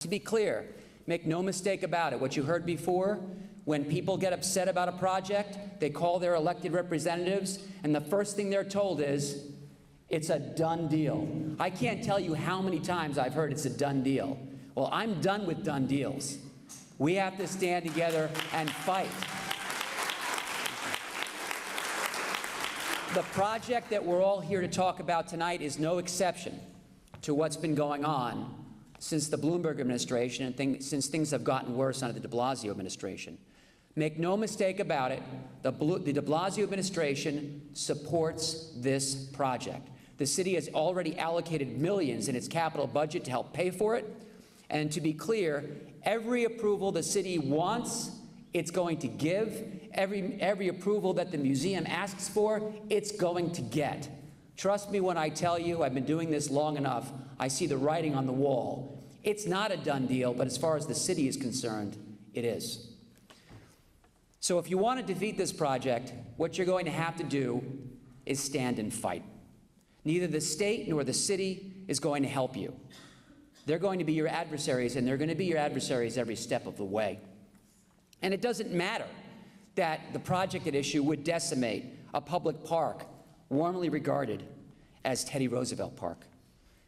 To be clear, make no mistake about it, what you heard before, when people get upset about a project, they call their elected representatives, and the first thing they're told is, it's a done deal. I can't tell you how many times I've heard it's a done deal. Well, I'm done with done deals. We have to stand together and fight. The project that we're all here to talk about tonight is no exception to what's been going on since the Bloomberg administration and since things have gotten worse under the de Blasio administration. Make no mistake about it, the de Blasio administration supports this project. The city has already allocated millions in its capital budget to help pay for it. And to be clear, every approval the city wants, it's going to give. Every approval that the museum asks for, it's going to get. Trust me when I tell you, I've been doing this long enough, I see the writing on the wall. It's not a done deal, but as far as the city is concerned, it is. So if you want to defeat this project, what you're going to have to do is stand and fight. Neither the state nor the city is going to help you. They're going to be your adversaries, and they're going to be your adversaries every step of the way. And it doesn't matter that the project at issue would decimate a public park warmly regarded as Teddy Roosevelt Park.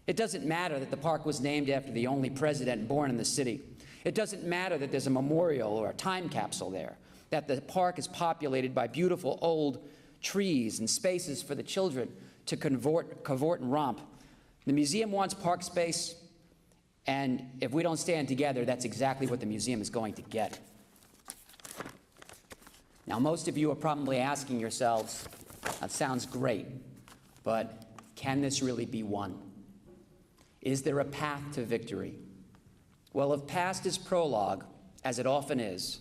It doesn't matter that the park was named after the only president born in the city. It doesn't matter that there's a memorial or a time capsule there, that the park is populated by beautiful old trees and spaces for the children to cavort and romp. The museum wants park space, and if we don't stand together, that's exactly what the museum is going to get. Now, most of you are probably asking yourselves, that sounds great, but can this really be won? Is there a path to victory? Well, if past is prologue, as it often is,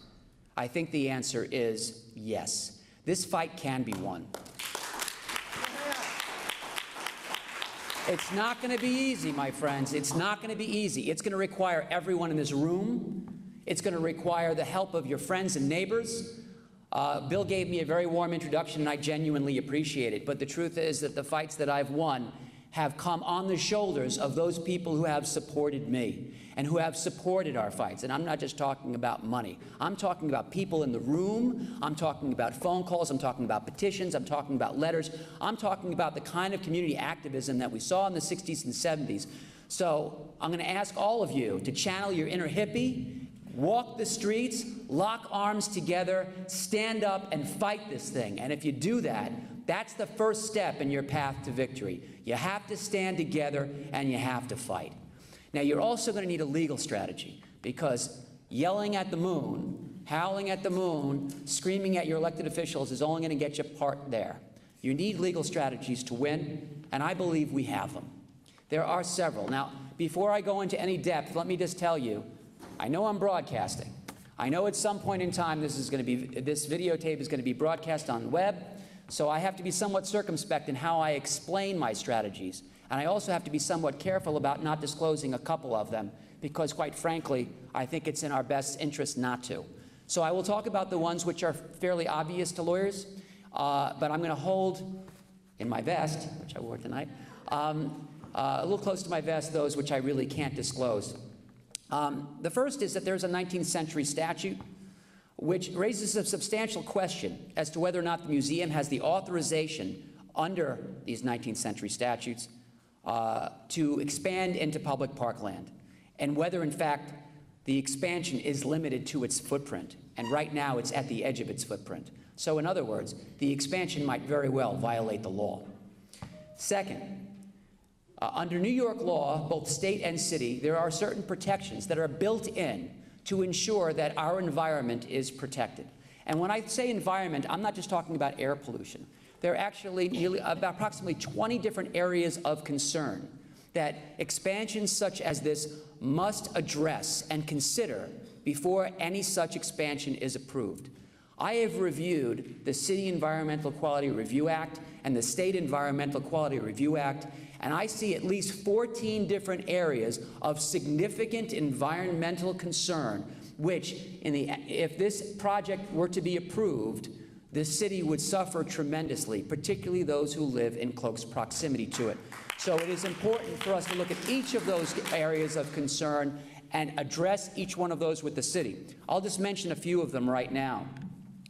I think the answer is yes. This fight can be won. It's not going to be easy, my friends. It's not going to be easy. It's going to require everyone in this room. It's going to require the help of your friends and neighbors. Bill gave me a very warm introduction, and I genuinely appreciate it. But the truth is that the fights that I've won have come on the shoulders of those people who have supported me and who have supported our fights. And I'm not just talking about money. I'm talking about people in the room. I'm talking about phone calls. I'm talking about petitions. I'm talking about letters. I'm talking about the kind of community activism that we saw in the 60s and 70s. So I'm going to ask all of you to channel your inner hippie, walk the streets, lock arms together, stand up and fight this thing. And if you do that, that's the first step in your path to victory. You have to stand together and you have to fight. Now, you're also going to need a legal strategy, because yelling at the moon, howling at the moon, screaming at your elected officials is only going to get you part there. You need legal strategies to win, and I believe we have them. There are several. Now, before I go into any depth, let me just tell you, I know I'm broadcasting. I know at some point in time this videotape is going to be broadcast on the web, so I have to be somewhat circumspect in how I explain my strategies. And I also have to be somewhat careful about not disclosing a couple of them, because quite frankly, I think it's in our best interest not to. So I will talk about the ones which are fairly obvious to lawyers, but I'm going to hold in my vest, which I wore tonight, a little close to my vest, those which I really can't disclose. The first is that there's a 19th century statute which raises a substantial question as to whether or not the museum has the authorization under these 19th century statutes to expand into public parkland, and whether, in fact, the expansion is limited to its footprint. And right now, it's at the edge of its footprint. So in other words, the expansion might very well violate the law. Second, under New York law, both state and city, there are certain protections that are built in to ensure that our environment is protected. And when I say environment, I'm not just talking about air pollution. There are actually approximately 20 different areas of concern that expansions such as this must address and consider before any such expansion is approved. I have reviewed the City Environmental Quality Review Act and the State Environmental Quality Review Act, and I see at least 14 different areas of significant environmental concern, which, if this project were to be approved, the city would suffer tremendously, particularly those who live in close proximity to it. So it is important for us to look at each of those areas of concern and address each one of those with the city. I'll just mention a few of them right now.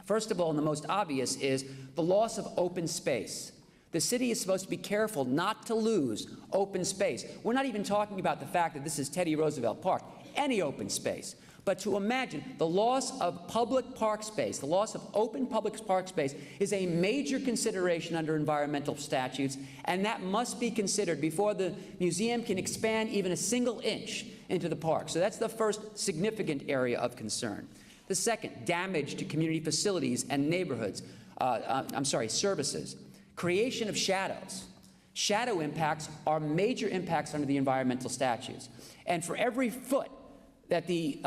First of all, and the most obvious, is the loss of open space. The city is supposed to be careful not to lose open space. We're not even talking about the fact that this is Teddy Roosevelt Park, any open space. But to imagine the loss of public park space, the loss of open public park space, is a major consideration under environmental statutes, and that must be considered before the museum can expand even a single inch into the park. So that's the first significant area of concern. The second, damage to community facilities and neighborhoods, services. Creation of shadows. Shadow impacts are major impacts under the environmental statutes. And for every foot that the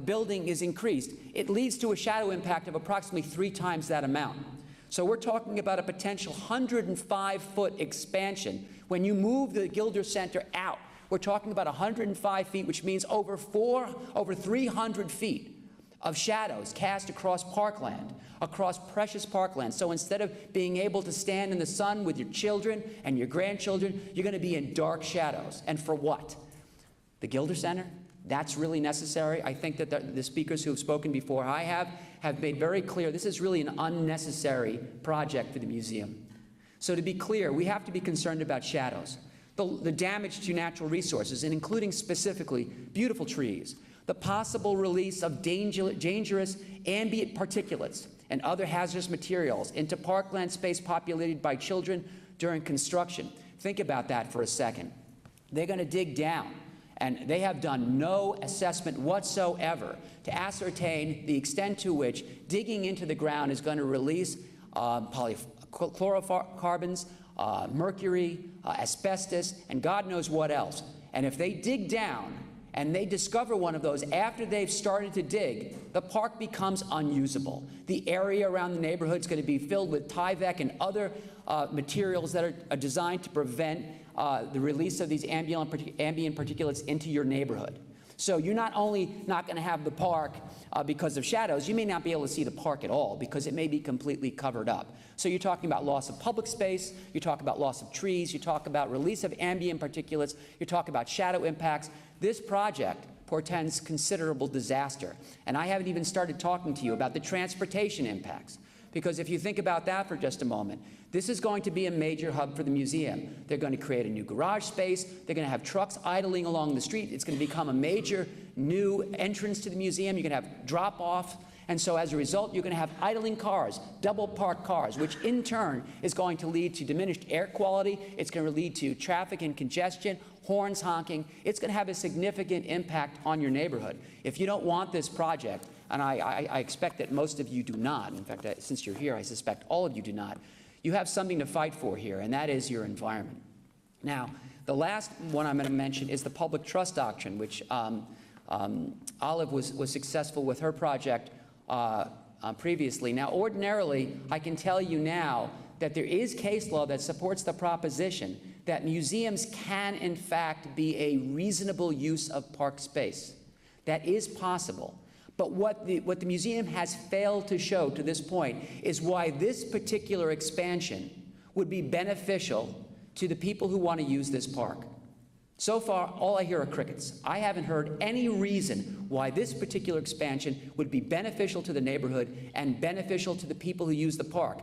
building is increased, it leads to a shadow impact of approximately 3 times that amount. So we're talking about a potential 105-foot expansion. When you move the Gilder Center out, we're talking about 105 feet, which means over 300 feet of shadows cast across parkland, across precious parkland. So instead of being able to stand in the sun with your children and your grandchildren, you're going to be in dark shadows. And for what? The Gilder Center? That's really necessary. I think that the speakers who have spoken before I have made very clear this is really an unnecessary project for the museum. So to be clear, we have to be concerned about shadows, the damage to natural resources, and including specifically beautiful trees, the possible release of dangerous ambient particulates and other hazardous materials into parkland space populated by children during construction. Think about that for a second. They're going to dig down, and they have done no assessment whatsoever to ascertain the extent to which digging into the ground is going to release polychlorofluorocarbons, mercury, asbestos, and God knows what else. And if they dig down and they discover one of those after they've started to dig, the park becomes unusable. The area around the neighborhood is going to be filled with Tyvek and other materials that are designed to prevent the release of these ambient particulates into your neighborhood. So you're not only not going to have the park because of shadows, you may not be able to see the park at all because it may be completely covered up. So you're talking about loss of public space, you talk about loss of trees, you talk about release of ambient particulates, you talk about shadow impacts. This project portends considerable disaster. And I haven't even started talking to you about the transportation impacts. Because if you think about that for just a moment, this is going to be a major hub for the museum. They're going to create a new garage space. They're going to have trucks idling along the street. It's going to become a major new entrance to the museum. You're going to have drop-off. And so as a result, you're going to have idling cars, double-parked cars, which in turn is going to lead to diminished air quality. It's going to lead to traffic and congestion, horns honking. It's going to have a significant impact on your neighborhood. If you don't want this project, and I expect that most of you do not. In fact, since you're here, I suspect all of you do not. You have something to fight for here, and that is your environment. Now, the last one I'm going to mention is the public trust doctrine, which Olive was successful with her project previously. Now, ordinarily, I can tell you now that there is case law that supports the proposition that museums can, in fact, be a reasonable use of park space. That is possible. But what the museum has failed to show to this point is why this particular expansion would be beneficial to the people who want to use this park. So far, all I hear are crickets. I haven't heard any reason why this particular expansion would be beneficial to the neighborhood and beneficial to the people who use the park.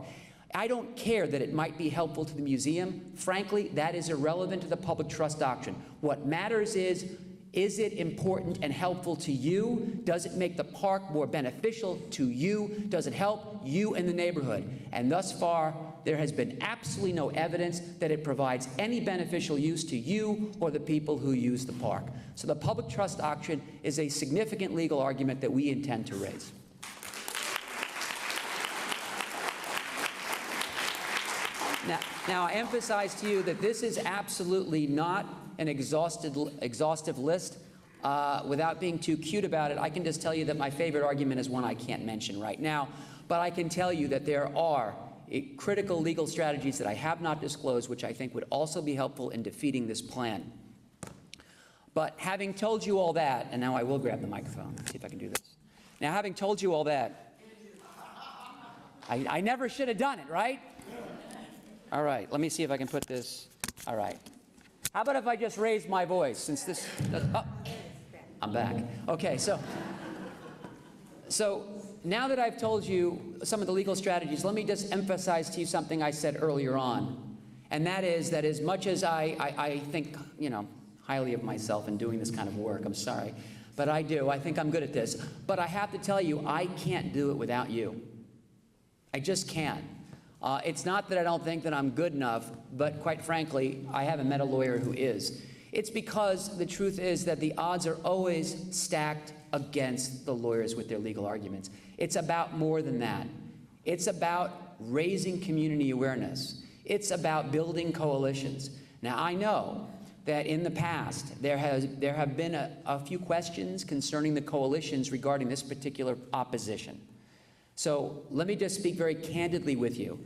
I don't care that it might be helpful to the museum. Frankly, that is irrelevant to the public trust doctrine. What matters is it important and helpful to you? Does it make the park more beneficial to you? Does it help you in the neighborhood? And thus far, there has been absolutely no evidence that it provides any beneficial use to you or the people who use the park. So the public trust doctrine is a significant legal argument that we intend to raise. Now, I emphasize to you that this is absolutely not an exhaustive list. Without being too cute about it, I can just tell you that my favorite argument is one I can't mention right now, but I can tell you that there are critical legal strategies that I have not disclosed, which I think would also be helpful in defeating this plan. But having told you all that, and now I will grab the microphone, let's see if I can do this. Now, having told you all that, I never should have done it, right? All right, let me see if I can put this. All right. How about if I just raise my voice, since this, I'm back. Okay, so now that I've told you some of the legal strategies, let me just emphasize to you something I said earlier on. And that is that as much as I think, you know, highly of myself in doing this kind of work, I'm sorry, but I do. I think I'm good at this. But I have to tell you, I can't do it without you. I just can't. It's not that I don't think that I'm good enough, but quite frankly, I haven't met a lawyer who is. It's because the truth is that the odds are always stacked against the lawyers with their legal arguments. It's about more than that. It's about raising community awareness. It's about building coalitions. Now, I know that in the past, there have been a few questions concerning the coalitions regarding this particular opposition. So let me just speak very candidly with you.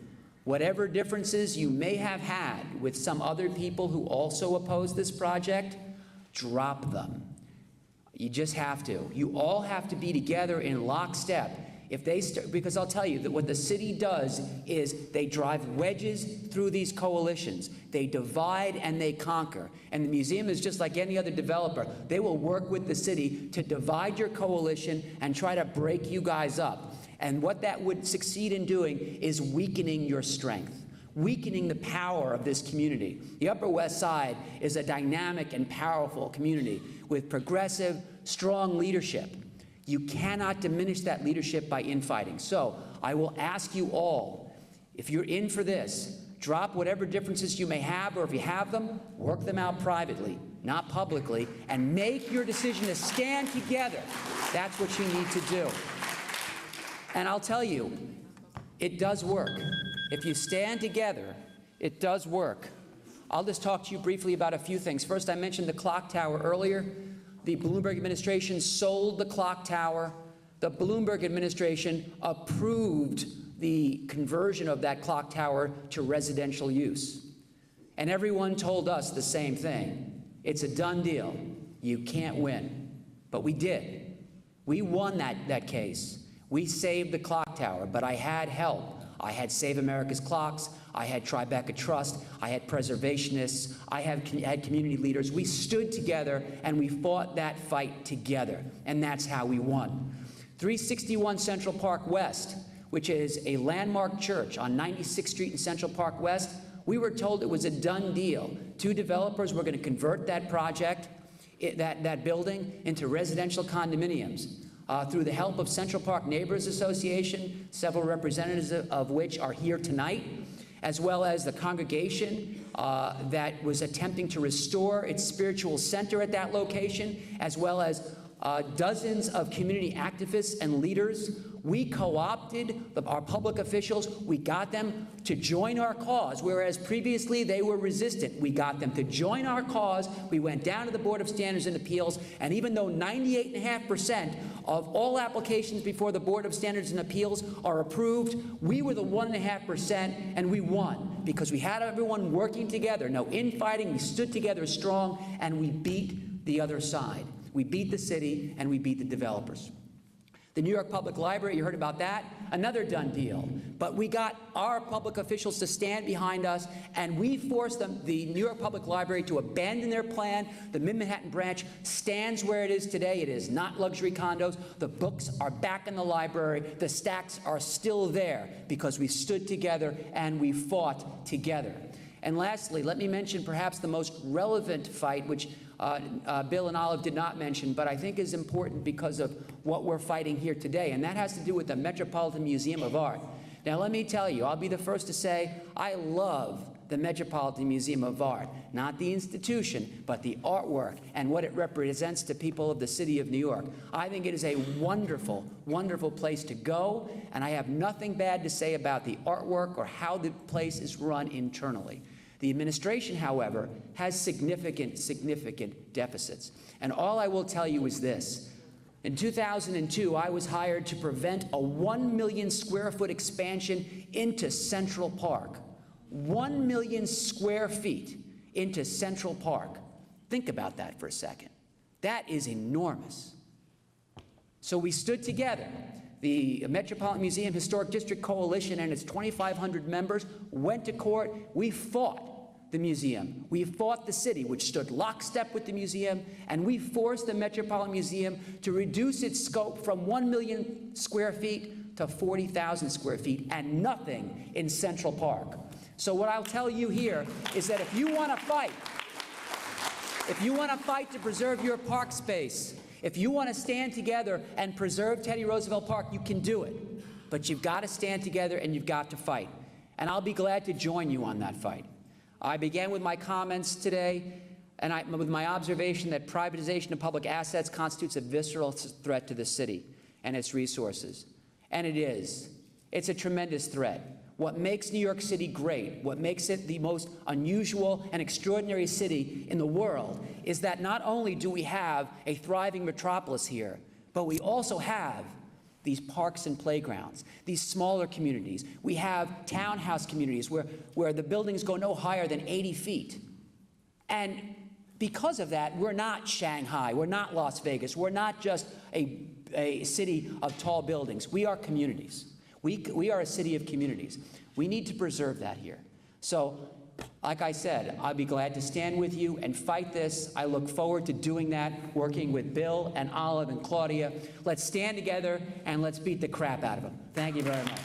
Whatever differences you may have had with some other people who also oppose this project, drop them. You just have to. You all have to be together in lockstep. If they because I'll tell you that what the city does is they drive wedges through these coalitions. They divide and they conquer. And the museum is just like any other developer. They will work with the city to divide your coalition and try to break you guys up. And what that would succeed in doing is weakening your strength, weakening the power of this community. The Upper West Side is a dynamic and powerful community with progressive, strong leadership. You cannot diminish that leadership by infighting. So I will ask you all, if you're in for this, drop whatever differences you may have, or if you have them, work them out privately, not publicly, and make your decision to stand together. That's what you need to do. And I'll tell you, it does work. If you stand together, it does work. I'll just talk to you briefly about a few things. First, I mentioned the clock tower earlier. The Bloomberg administration sold the clock tower. The Bloomberg administration approved the conversion of that clock tower to residential use. And everyone told us the same thing. It's a done deal. You can't win. But we did. We won that case. We saved the clock tower, but I had help. I had Save America's Clocks, I had Tribeca Trust, I had preservationists, I had community leaders. We stood together and we fought that fight together, and that's how we won. 361 Central Park West, which is a landmark church on 96th Street in Central Park West, we were told it was a done deal. Two developers were going to convert that project, that building, into residential condominiums. Through the help of Central Park Neighbors Association, several representatives of which are here tonight, as well as the congregation that was attempting to restore its spiritual center at that location, as well as dozens of community activists and leaders. We co-opted our public officials. We got them to join our cause, whereas previously they were resistant. We got them to join our cause. We went down to the Board of Standards and Appeals, and even though 98.5% of all applications before the Board of Standards and Appeals are approved, we were the 1.5%, and we won because we had everyone working together. No infighting. We stood together strong, and we beat the other side. We beat the city, and we beat the developers. The New York Public Library, you heard about that, another done deal. But we got our public officials to stand behind us, and we forced them, the New York Public Library, to abandon their plan. The Mid-Manhattan branch stands where it is today. It is not luxury condos. The books are back in the library. The stacks are still there because we stood together and we fought together. And lastly, let me mention perhaps the most relevant fight, which Bill and Olive did not mention, but I think is important because of what we're fighting here today, and that has to do with the Metropolitan Museum of Art. Now, let me tell you, I'll be the first to say I love the Metropolitan Museum of Art, not the institution, but the artwork and what it represents to people of the city of New York. I think it is a wonderful, wonderful place to go, and I have nothing bad to say about the artwork or how the place is run internally. The administration, however, has significant, significant deficits. And all I will tell you is this. In 2002, I was hired to prevent a 1 million square foot expansion into Central Park. 1 million square feet into Central Park. Think about that for a second. That is enormous. So we stood together. The Metropolitan Museum Historic District Coalition and its 2,500 members went to court. We fought the museum. We fought the city, which stood lockstep with the museum, and we forced the Metropolitan Museum to reduce its scope from 1 million square feet to 40,000 square feet, and nothing in Central Park. So what I'll tell you here is that if you want to fight to preserve your park space, if you want to stand together and preserve Teddy Roosevelt Park, you can do it. But you've got to stand together and you've got to fight. And I'll be glad to join you on that fight. I began with my comments today with my observation that privatization of public assets constitutes a visceral threat to the city and its resources. And it is. It's a tremendous threat. What makes New York City great, what makes it the most unusual and extraordinary city in the world, is that not only do we have a thriving metropolis here, but we also have these parks and playgrounds, these smaller communities. We have townhouse communities where the buildings go no higher than 80 feet. And because of that, we're not Shanghai, we're not Las Vegas, we're not just a city of tall buildings. We are communities. We are a city of communities. We need to preserve that here. So, like I said, I'll be glad to stand with you and fight this. I look forward to doing that, working with Bill and Olive and Claudia. Let's stand together and let's beat the crap out of them. Thank you very much.